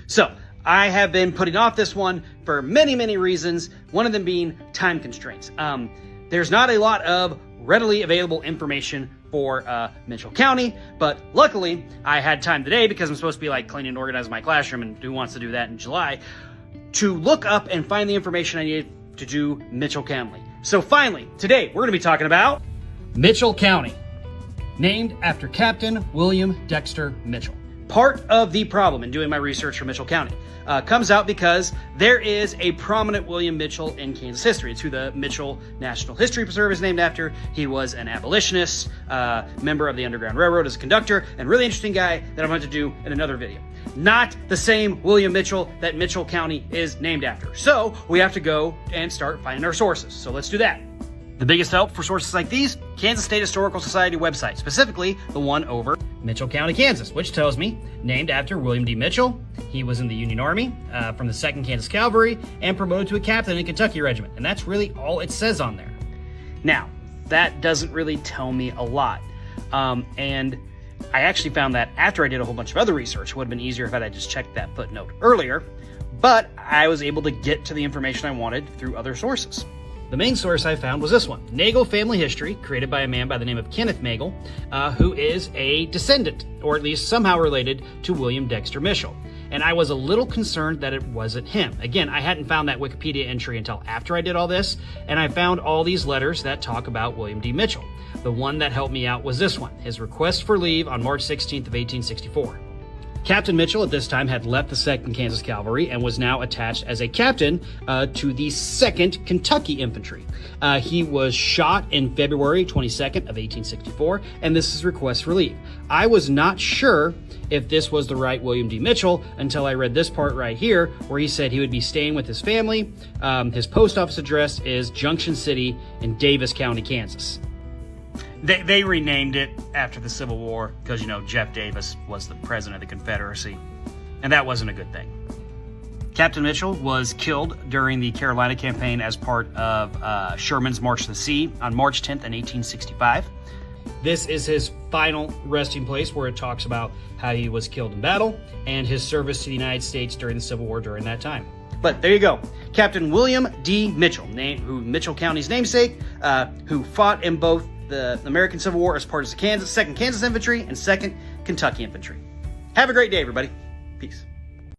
So I have been putting off this one for many, many reasons, one of them being time constraints. There's not a lot of readily available information for Mitchell County, but luckily I had time today because I'm supposed to be like cleaning and organizing my classroom, and who wants to do that in July, to look up and find the information I needed to do Mitchell County. So finally, today we're going to be talking about Mitchell County, named after Captain William Dexter Mitchell. Part of the problem in doing my research for Mitchell County comes out because there is a prominent William Mitchell in Kansas history. It's who the Mitchell National History Preserve is named after. He was an abolitionist, member of the Underground Railroad as a conductor, and really interesting guy that I'm going to do in another video. Not the same William Mitchell that Mitchell County is named after. So we have to go and start finding our sources. So let's do that. The biggest help for sources like these, Kansas State Historical Society website, specifically the one over Mitchell County, Kansas, which tells me named after William D. Mitchell. He was in the Union Army from the 2nd Kansas Cavalry and promoted to a captain in Kentucky Regiment. And that's really all it says on there. Now, that doesn't really tell me a lot. And I actually found that after I did a whole bunch of other research. It would have been easier if I had just checked that footnote earlier. But I was able to get to the information I wanted through other sources. The main source I found was this one, Nagle Family History, created by a man by the name of Kenneth Nagle, who is a descendant, or at least somehow related to William Dexter Mitchell. And I was a little concerned that it wasn't him. Again, I hadn't found that Wikipedia entry until after I did all this, and I found all these letters that talk about William D. Mitchell. The one that helped me out was this one, his request for leave on March 16th of 1864. Captain Mitchell at this time had left the 2nd Kansas Cavalry and was now attached as a captain to the 2nd Kentucky Infantry. He was shot in February 22nd of 1864, and this is his request for leave. I was not sure if this was the right William D. Mitchell until I read this part right here, where he said he would be staying with his family. His post office address is Junction City in Davis County, Kansas. They renamed it after the Civil War because, Jeff Davis was the president of the Confederacy, and that wasn't a good thing. Captain Mitchell was killed during the Carolina campaign as part of Sherman's March to the Sea on March 10th in 1865. This is his final resting place, where it talks about how he was killed in battle and his service to the United States during the Civil War during that time. But there you go. Captain William D. Mitchell, who Mitchell County's namesake, who fought in both the American Civil War as part of the 2nd Kansas Infantry and 2nd Kentucky Infantry. Have a great day, everybody.